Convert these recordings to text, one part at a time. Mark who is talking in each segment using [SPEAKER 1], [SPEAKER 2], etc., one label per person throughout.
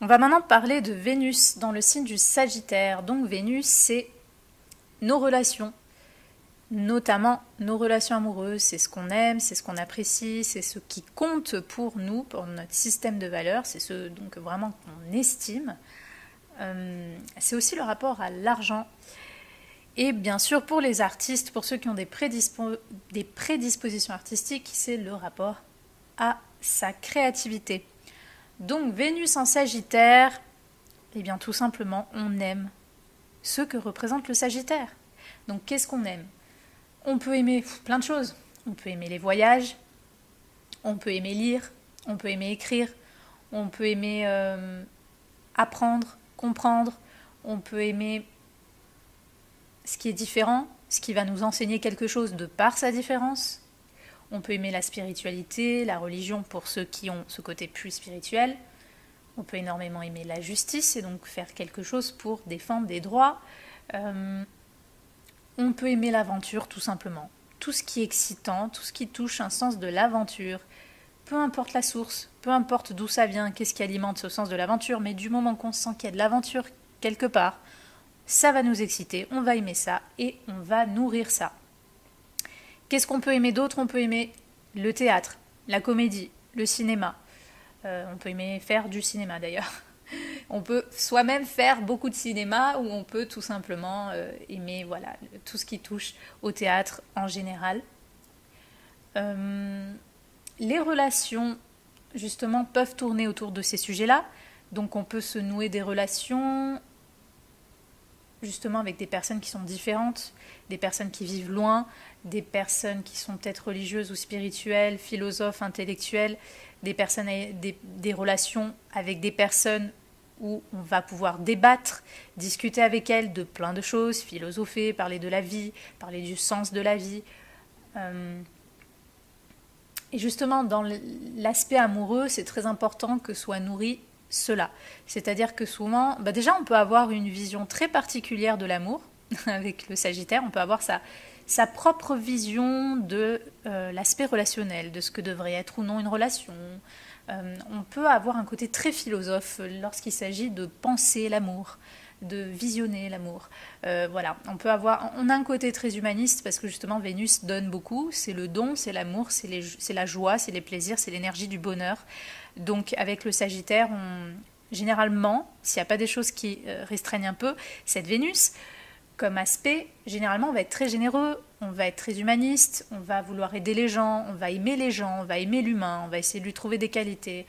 [SPEAKER 1] On va maintenant parler de Vénus dans le signe du Sagittaire. Donc Vénus, c'est nos relations, notamment nos relations amoureuses. C'est ce qu'on aime, c'est ce qu'on apprécie, c'est ce qui compte pour nous, pour notre système de valeurs. C'est ce donc vraiment qu'on estime. C'est aussi le rapport à l'argent. Et bien sûr, pour les artistes, pour ceux qui ont des prédispositions artistiques, c'est le rapport à sa créativité. Donc Vénus en Sagittaire, eh bien tout simplement, on aime ce que représente le Sagittaire. Donc qu'est-ce qu'on aime? On peut aimer plein de choses. On peut aimer les voyages, on peut aimer lire, on peut aimer écrire, on peut aimer apprendre, comprendre, on peut aimer ce qui est différent, ce qui va nous enseigner quelque chose de par sa différence. On peut aimer la spiritualité, la religion pour ceux qui ont ce côté plus spirituel. On peut énormément aimer la justice et donc faire quelque chose pour défendre des droits. On peut aimer l'aventure tout simplement. Tout ce qui est excitant, tout ce qui touche un sens de l'aventure. Peu importe la source, peu importe d'où ça vient, qu'est-ce qui alimente ce sens de l'aventure, mais du moment qu'on sent qu'il y a de l'aventure quelque part, ça va nous exciter, on va aimer ça et on va nourrir ça. Qu'est-ce qu'on peut aimer d'autre? On peut aimer le théâtre, la comédie, le cinéma. On peut aimer faire du cinéma d'ailleurs. On peut soi-même faire beaucoup de cinéma ou on peut tout simplement aimer voilà, tout ce qui touche au théâtre en général. Les relations, justement, peuvent tourner autour de ces sujets-là. Donc on peut se nouer des relations justement avec des personnes qui sont différentes, des personnes qui vivent loin, des personnes qui sont peut-être religieuses ou spirituelles, philosophes, intellectuelles, des relations avec des personnes où on va pouvoir débattre, discuter avec elles de plein de choses, philosopher, parler de la vie, parler du sens de la vie. Et justement, dans l'aspect amoureux, c'est très important que soit nourri cela. C'est-à-dire que souvent, déjà on peut avoir une vision très particulière de l'amour avec le Sagittaire, on peut avoir sa propre vision de l'aspect relationnel, de ce que devrait être ou non une relation. On peut avoir un côté très philosophe lorsqu'il s'agit de penser l'amour, de visionner l'amour. Voilà, on a un côté très humaniste parce que justement Vénus donne beaucoup, c'est le don, c'est l'amour, c'est la joie, c'est les plaisirs, c'est l'énergie du bonheur. Donc avec le Sagittaire, généralement, s'il n'y a pas des choses qui restreignent un peu, cette Vénus, comme aspect, généralement on va être très généreux, on va être très humaniste, on va vouloir aider les gens, on va aimer les gens, on va aimer l'humain, on va essayer de lui trouver des qualités.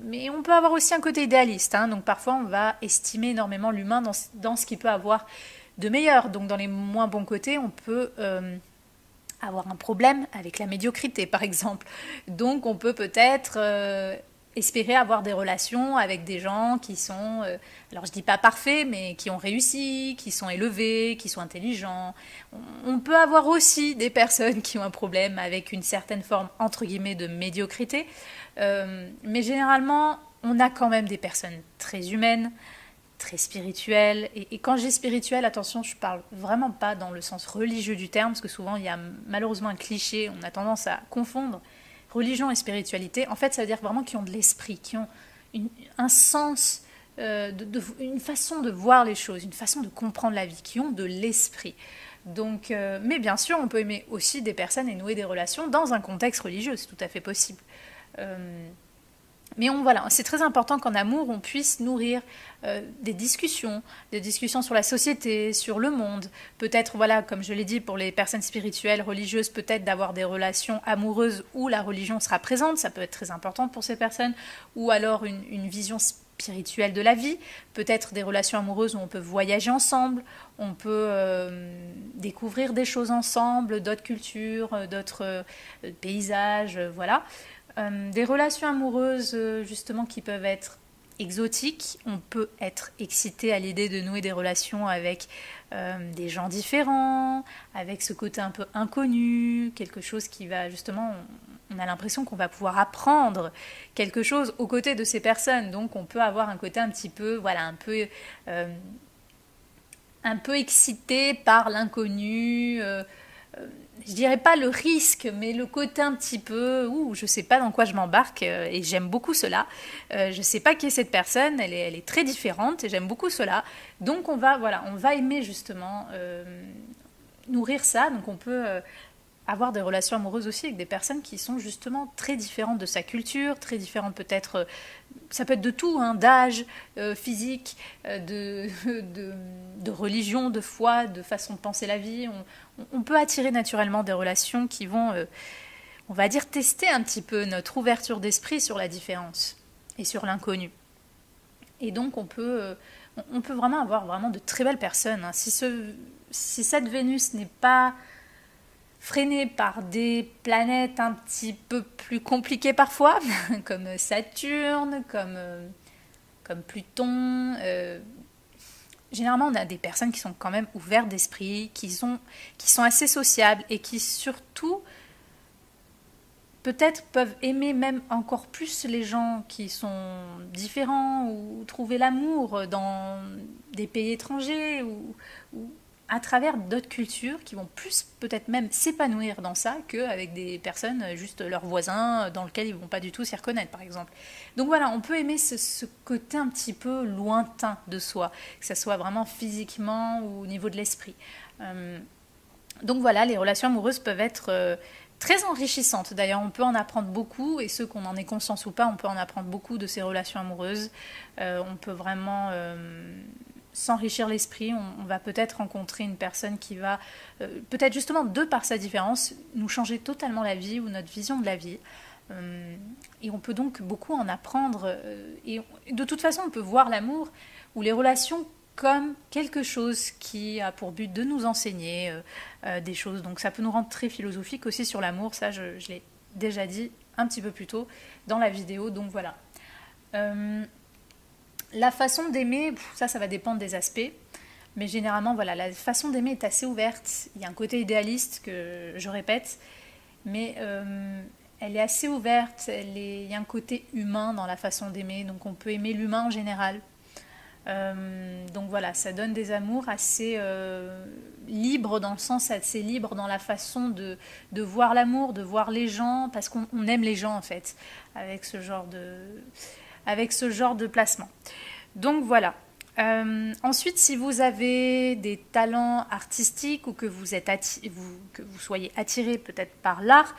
[SPEAKER 1] Mais on peut avoir aussi un côté idéaliste, donc parfois on va estimer énormément l'humain dans ce qu'il peut avoir de meilleur. Donc dans les moins bons côtés, on peut avoir un problème avec la médiocrité par exemple. Donc on peut peut-être espérer avoir des relations avec des gens qui sont, alors je dis pas parfaits, mais qui ont réussi, qui sont élevés, qui sont intelligents. On peut avoir aussi des personnes qui ont un problème avec une certaine forme, entre guillemets, de médiocrité. Mais généralement, on a quand même des personnes très humaines, très spirituelles. Et quand je dis spirituelle, attention, je parle vraiment pas dans le sens religieux du terme, parce que souvent il y a malheureusement un cliché, on a tendance à confondre religion et spiritualité. En fait, ça veut dire vraiment qu'ils ont de l'esprit, qui ont un sens, une façon de voir les choses, une façon de comprendre la vie, qui ont de l'esprit. Donc, mais bien sûr, on peut aimer aussi des personnes et nouer des relations dans un contexte religieux, c'est tout à fait possible. Mais voilà, c'est très important qu'en amour, on puisse nourrir des discussions sur la société, sur le monde. Peut-être, voilà, comme je l'ai dit, pour les personnes spirituelles, religieuses, peut-être d'avoir des relations amoureuses où la religion sera présente, ça peut être très important pour ces personnes, ou alors une vision spirituelle de la vie, peut-être des relations amoureuses où on peut voyager ensemble, on peut découvrir des choses ensemble, d'autres cultures, d'autres paysages, voilà. Des relations amoureuses justement qui peuvent être exotiques, on peut être excité à l'idée de nouer des relations avec des gens différents, avec ce côté un peu inconnu, quelque chose qui va justement, on a l'impression qu'on va pouvoir apprendre quelque chose aux côtés de ces personnes, donc on peut avoir un côté un petit peu, voilà, un peu excité par l'inconnu, je dirais pas le risque, mais le côté un petit peu, ouh, je sais pas dans quoi je m'embarque, et j'aime beaucoup cela. Je sais pas qui est cette personne, elle est très différente, et j'aime beaucoup cela. Donc voilà, on va aimer justement nourrir ça. Donc on peut avoir des relations amoureuses aussi avec des personnes qui sont justement très différentes de sa culture, très différentes peut-être, ça peut être de tout, hein, d'âge, physique, de religion, de foi, de façon de penser la vie. On peut attirer naturellement des relations qui vont, on va dire, tester un petit peu notre ouverture d'esprit sur la différence et sur l'inconnu. Et donc on peut vraiment avoir vraiment de très belles personnes, hein. Si cette Vénus n'est pas freinée par des planètes un petit peu plus compliquées parfois, comme Saturne, comme Pluton. Généralement, on a des personnes qui sont quand même ouvertes d'esprit, qui sont assez sociables et qui surtout peut-être peuvent aimer même encore plus les gens qui sont différents ou trouver l'amour dans des pays étrangers ou à travers d'autres cultures qui vont plus peut-être même s'épanouir dans ça qu'avec des personnes, juste leurs voisins, dans lesquels ils ne vont pas du tout s'y reconnaître par exemple. Donc voilà, on peut aimer ce côté un petit peu lointain de soi, que ce soit vraiment physiquement ou au niveau de l'esprit. Donc voilà, les relations amoureuses peuvent être très enrichissantes. D'ailleurs, on peut en apprendre beaucoup, et ceux qu'on en ait conscience ou pas, on peut en apprendre beaucoup de ces relations amoureuses. On peut vraiment s'enrichir l'esprit. On va peut-être rencontrer une personne qui va, peut-être justement de par sa différence, nous changer totalement la vie ou notre vision de la vie. Et on peut donc beaucoup en apprendre. Et de toute façon, on peut voir l'amour ou les relations comme quelque chose qui a pour but de nous enseigner des choses. Donc ça peut nous rendre très philosophiques aussi sur l'amour. Ça, je l'ai déjà dit un petit peu plus tôt dans la vidéo. Donc voilà. La façon d'aimer, ça va dépendre des aspects. Mais généralement, voilà, la façon d'aimer est assez ouverte. Il y a un côté idéaliste que je répète, mais elle est assez ouverte. Il y a un côté humain dans la façon d'aimer. Donc on peut aimer l'humain en général. Donc voilà, ça donne des amours assez libres, dans le sens assez libre dans la façon de voir l'amour, de voir les gens, parce qu'on aime les gens en fait, avec ce genre de placement. Donc voilà. Ensuite, si vous avez des talents artistiques ou que vous soyez attiré peut-être par l'art,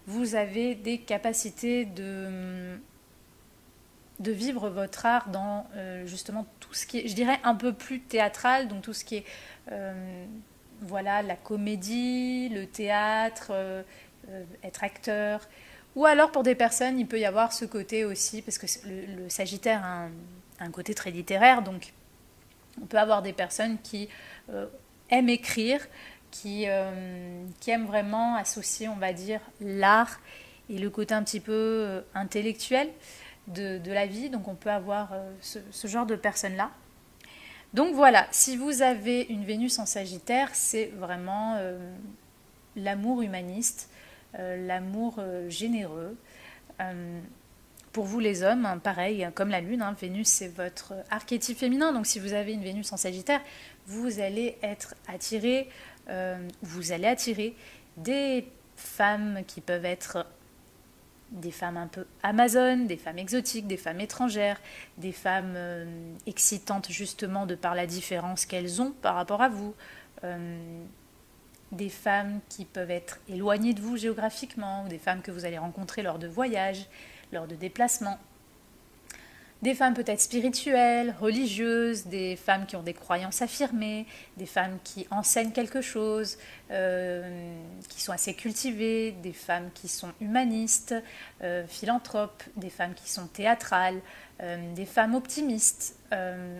[SPEAKER 1] vous avez des capacités de vivre votre art dans justement tout ce qui est, je dirais, un peu plus théâtral, donc tout ce qui est voilà, la comédie, le théâtre, être acteur. Ou alors pour des personnes, il peut y avoir ce côté aussi, parce que le Sagittaire a un côté très littéraire, donc on peut avoir des personnes qui aiment écrire, qui aiment vraiment associer, on va dire, l'art et le côté un petit peu intellectuel de la vie. Donc on peut avoir ce genre de personnes-là. Donc voilà, si vous avez une Vénus en Sagittaire, c'est vraiment l'amour humaniste, l'amour généreux. Pour vous les hommes, hein, pareil, comme la Lune, hein, Vénus c'est votre archétype féminin, donc si vous avez une Vénus en Sagittaire, vous allez être attiré, vous allez attirer des femmes qui peuvent être des femmes un peu amazones, des femmes exotiques, des femmes étrangères, des femmes excitantes justement de par la différence qu'elles ont par rapport à vous, des femmes qui peuvent être éloignées de vous géographiquement, ou des femmes que vous allez rencontrer lors de voyages, lors de déplacements. Des femmes peut-être spirituelles, religieuses, des femmes qui ont des croyances affirmées, des femmes qui enseignent quelque chose, qui sont assez cultivées, des femmes qui sont humanistes, philanthropes, des femmes qui sont théâtrales, des femmes optimistes.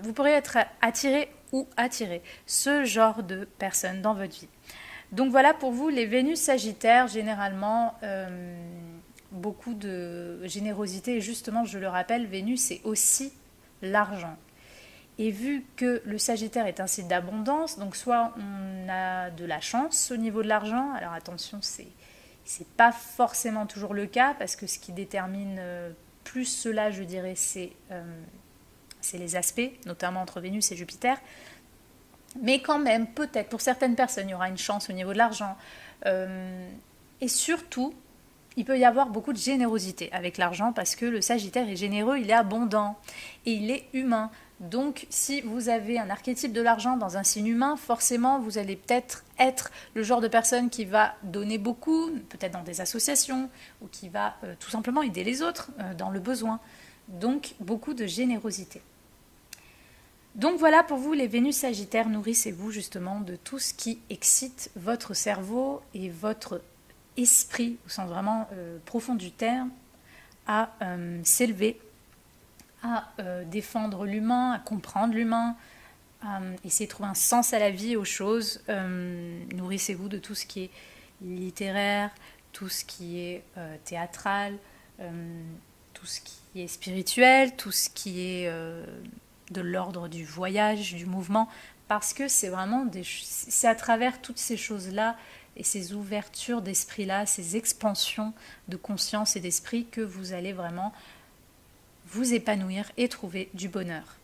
[SPEAKER 1] Vous pourrez être attiré ou attiré ce genre de personnes dans votre vie. Donc voilà pour vous les Vénus Sagittaires, généralement beaucoup de générosité, et justement je le rappelle, Vénus c'est aussi l'argent. Et vu que le Sagittaire est un signe d'abondance, donc soit on a de la chance au niveau de l'argent, alors attention, c'est pas forcément toujours le cas, parce que ce qui détermine plus cela, je dirais, c'est les aspects, notamment entre Vénus et Jupiter. Mais quand même, peut-être, pour certaines personnes, il y aura une chance au niveau de l'argent. Et surtout, il peut y avoir beaucoup de générosité avec l'argent parce que le Sagittaire est généreux, il est abondant et il est humain. Donc, si vous avez un archétype de l'argent dans un signe humain, forcément, vous allez peut-être être le genre de personne qui va donner beaucoup, peut-être dans des associations, ou qui va tout simplement aider les autres dans le besoin. Donc, beaucoup de générosité. Donc voilà pour vous les Vénus Sagittaires, nourrissez-vous justement de tout ce qui excite votre cerveau et votre esprit, au sens vraiment profond du terme, à s'élever, à défendre l'humain, à comprendre l'humain, à essayer de trouver un sens à la vie, aux choses. Nourrissez-vous de tout ce qui est littéraire, tout ce qui est théâtral, tout ce qui est spirituel, tout ce qui est de l'ordre du voyage, du mouvement, parce que c'est vraiment c'est à travers toutes ces choses-là et ces ouvertures d'esprit-là, ces expansions de conscience et d'esprit que vous allez vraiment vous épanouir et trouver du bonheur.